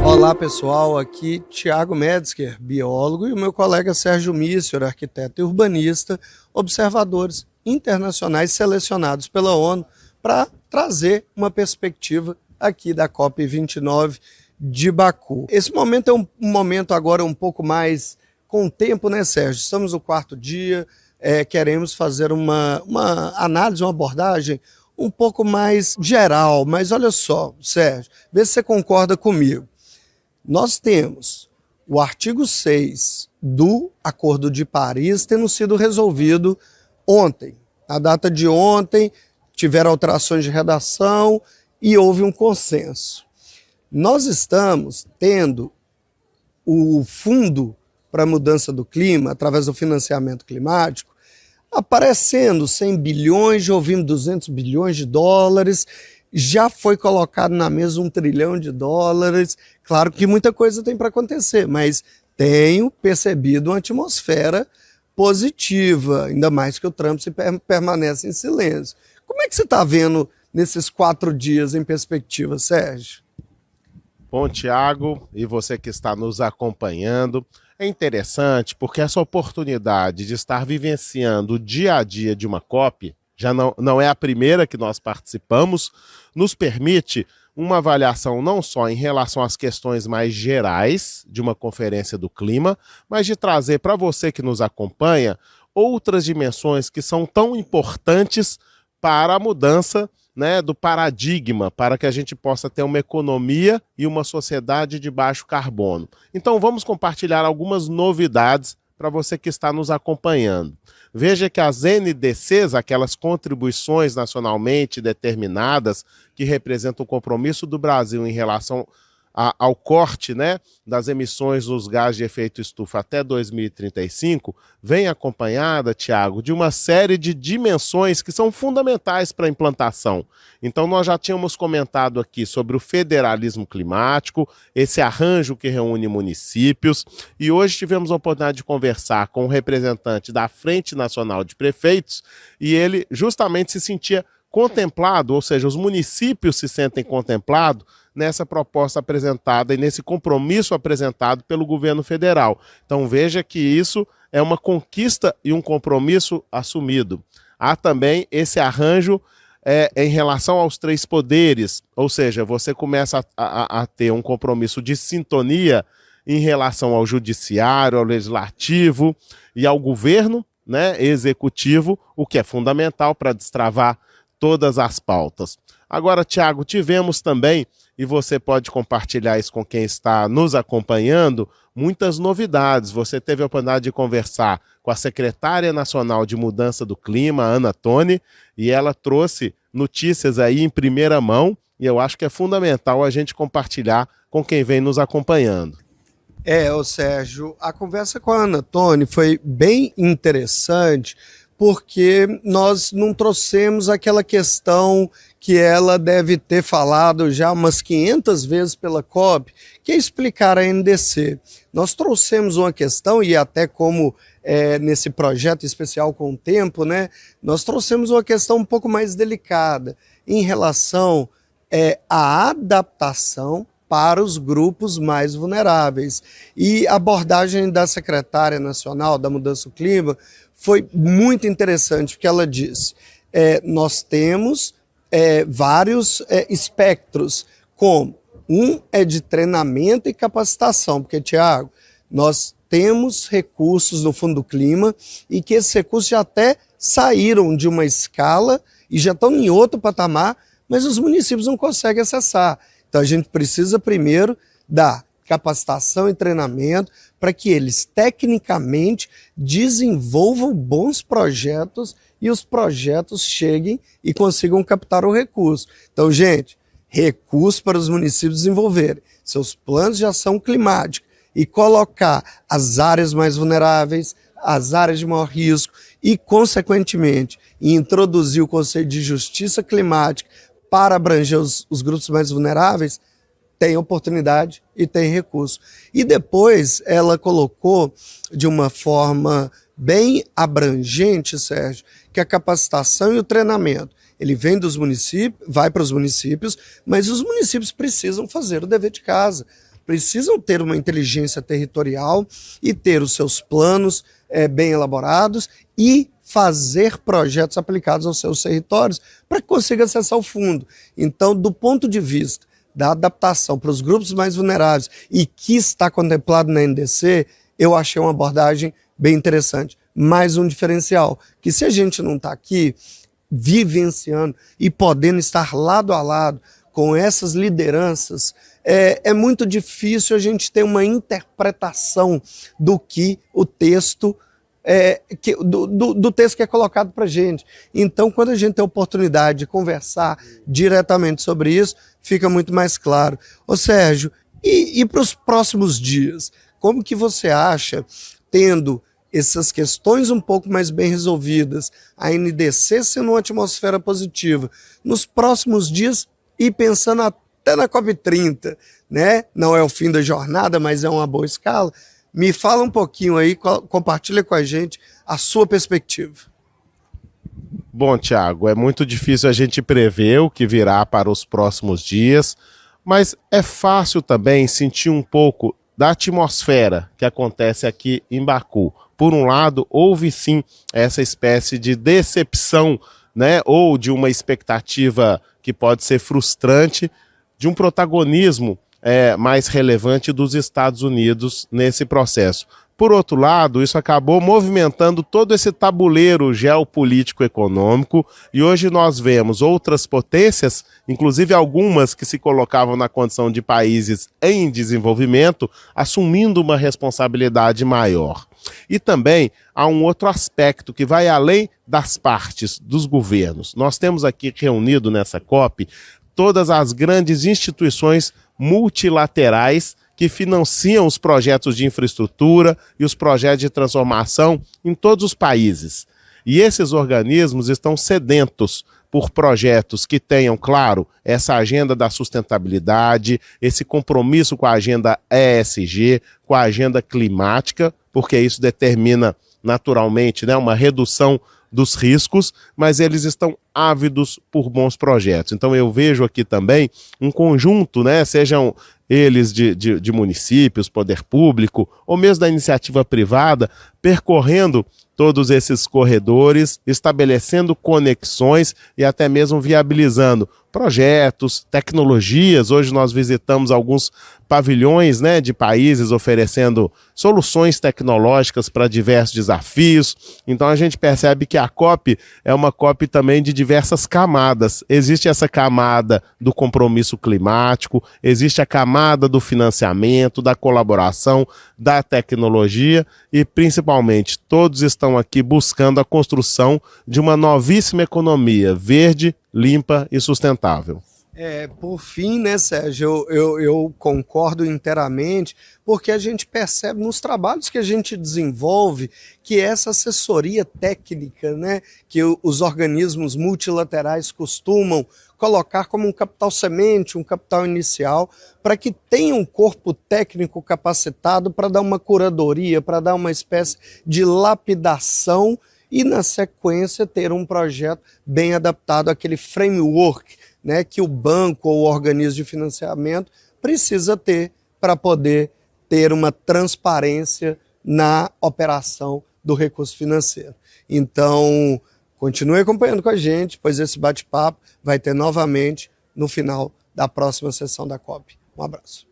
Olá pessoal, aqui Thiago Metzger, biólogo, e o meu colega Sérgio Mísser, arquiteto e urbanista, observadores internacionais selecionados pela ONU para trazer uma perspectiva aqui da COP29 de Baku. Esse momento é um momento agora um pouco mais com tempo, né, Sérgio? Estamos no quarto dia, queremos fazer uma análise, uma abordagem um pouco mais geral, mas olha só, Sérgio, vê se você concorda comigo. Nós temos o artigo 6 do Acordo de Paris tendo sido resolvido ontem. Na data de ontem, tiveram alterações de redação e houve um consenso. Nós estamos tendo o Fundo para a Mudança do Clima, através do financiamento climático, aparecendo 100 bilhões, já ouvimos 200 bilhões de dólares, já foi colocado na mesa $1 trilhão. Claro que muita coisa tem para acontecer, mas tenho percebido uma atmosfera positiva, ainda mais que o Trump permanece em silêncio. Como é que você está vendo nesses 4 dias em perspectiva, Sérgio? Bom, Thiago, e você que está nos acompanhando, é interessante porque essa oportunidade de estar vivenciando o dia a dia de uma COP, já não é a primeira que nós participamos, nos permite uma avaliação não só em relação às questões mais gerais de uma conferência do clima, mas de trazer para você que nos acompanha outras dimensões que são tão importantes para a mudança, né, do paradigma, para que a gente possa ter uma economia e uma sociedade de baixo carbono. Então vamos compartilhar algumas novidades para você que está nos acompanhando. Veja que as NDCs, aquelas contribuições nacionalmente determinadas que representam o compromisso do Brasil em relação ao corte, né, das emissões dos gases de efeito estufa até 2035, vem acompanhada, Thiago, de uma série de dimensões que são fundamentais para a implantação. Então nós já tínhamos comentado aqui sobre o federalismo climático, esse arranjo que reúne municípios, e hoje tivemos a oportunidade de conversar com um representante da Frente Nacional de Prefeitos, e ele justamente se sentia contemplado, ou seja, os municípios se sentem contemplados nessa proposta apresentada e nesse compromisso apresentado pelo governo federal. Então veja que isso é uma conquista e um compromisso assumido. Há também esse arranjo em relação aos 3 poderes, ou seja, você começa a ter um compromisso de sintonia em relação ao judiciário, ao legislativo e ao governo, né, executivo, o que é fundamental para destravar todas as pautas. Agora, Thiago, tivemos também, e você pode compartilhar isso com quem está nos acompanhando, muitas novidades. Você teve a oportunidade de conversar com a secretária nacional de Mudança do Clima, Ana Toni, e ela trouxe notícias aí em primeira mão, e eu acho que é fundamental a gente compartilhar com quem vem nos acompanhando. Sérgio, a conversa com a Ana Toni foi bem interessante, porque nós não trouxemos aquela questão que ela deve ter falado já umas 500 vezes pela COP, que é explicar a NDC. Nós trouxemos uma questão, e até como nesse projeto especial com o tempo, né, nós trouxemos uma questão um pouco mais delicada em relação à adaptação para os grupos mais vulneráveis. E a abordagem da secretária nacional da Mudança do Clima foi muito interessante, porque ela disse, nós temos vários espectros, como um é de treinamento e capacitação, porque, Thiago, nós temos recursos no Fundo do Clima e que esses recursos já até saíram de uma escala e já estão em outro patamar, mas os municípios não conseguem acessar. Então a gente precisa primeiro dar capacitação e treinamento para que eles tecnicamente desenvolvam bons projetos e os projetos cheguem e consigam captar o recurso. Então, gente, recurso para os municípios desenvolverem seus planos de ação climática e colocar as áreas mais vulneráveis, as áreas de maior risco e, consequentemente, introduzir o conceito de justiça climática para abranger os grupos mais vulneráveis, tem oportunidade e tem recurso. E depois ela colocou de uma forma bem abrangente, Sérgio, que a capacitação e o treinamento, ele vem dos municípios, vai para os municípios, mas os municípios precisam fazer o dever de casa, precisam ter uma inteligência territorial e ter os seus planos bem elaborados e fazer projetos aplicados aos seus territórios para que consiga acessar o fundo. Então, do ponto de vista da adaptação para os grupos mais vulneráveis e que está contemplado na NDC, eu achei uma abordagem bem interessante. Mais um diferencial, que se a gente não está aqui vivenciando e podendo estar lado a lado com essas lideranças, é muito difícil a gente ter uma interpretação do que o texto do texto que é colocado para a gente. Então, quando a gente tem a oportunidade de conversar diretamente sobre isso, fica muito mais claro. Ô Sérgio, e para os próximos dias, como que você acha, tendo essas questões um pouco mais bem resolvidas, a NDC sendo uma atmosfera positiva, nos próximos dias e pensando até na COP30, né? Não é o fim da jornada, mas é uma boa escala. Me fala um pouquinho aí, compartilha com a gente a sua perspectiva. Bom, Tiago, é muito difícil a gente prever o que virá para os próximos dias, mas é fácil também sentir um pouco da atmosfera que acontece aqui em Baku. Por um lado, houve sim essa espécie de decepção, né, ou de uma expectativa que pode ser frustrante, de um protagonismo mais relevante dos Estados Unidos nesse processo. Por outro lado, isso acabou movimentando todo esse tabuleiro geopolítico-econômico e hoje nós vemos outras potências, inclusive algumas que se colocavam na condição de países em desenvolvimento, assumindo uma responsabilidade maior. E também há um outro aspecto que vai além das partes dos governos. Nós temos aqui reunido nessa COP todas as grandes instituições multilaterais que financiam os projetos de infraestrutura e os projetos de transformação em todos os países. E esses organismos estão sedentos por projetos que tenham, claro, essa agenda da sustentabilidade, esse compromisso com a agenda ESG, com a agenda climática, porque isso determina naturalmente, né, uma redução dos riscos, mas eles estão ávidos por bons projetos. Então eu vejo aqui também um conjunto, né, sejam eles de municípios, poder público, ou mesmo da iniciativa privada, percorrendo todos esses corredores, estabelecendo conexões e até mesmo viabilizando projetos, tecnologias. Hoje nós visitamos alguns pavilhões, né, de países oferecendo soluções tecnológicas para diversos desafios. Então a gente percebe que a COP é uma COP também de diversas camadas. Existe essa camada do compromisso climático, existe a camada do financiamento, da colaboração, da tecnologia e principalmente todos estão aqui buscando a construção de uma novíssima economia verde, limpa e sustentável. Por fim, né, Sérgio, eu concordo inteiramente, porque a gente percebe nos trabalhos que a gente desenvolve que essa assessoria técnica, né, que os organismos multilaterais costumam colocar como um capital semente, um capital inicial, para que tenha um corpo técnico capacitado para dar uma curadoria, para dar uma espécie de lapidação e, na sequência, ter um projeto bem adaptado àquele framework, né, que o banco ou o organismo de financiamento precisa ter para poder ter uma transparência na operação do recurso financeiro. Então, continue acompanhando com a gente, pois esse bate-papo vai ter novamente no final da próxima sessão da COP. Um abraço.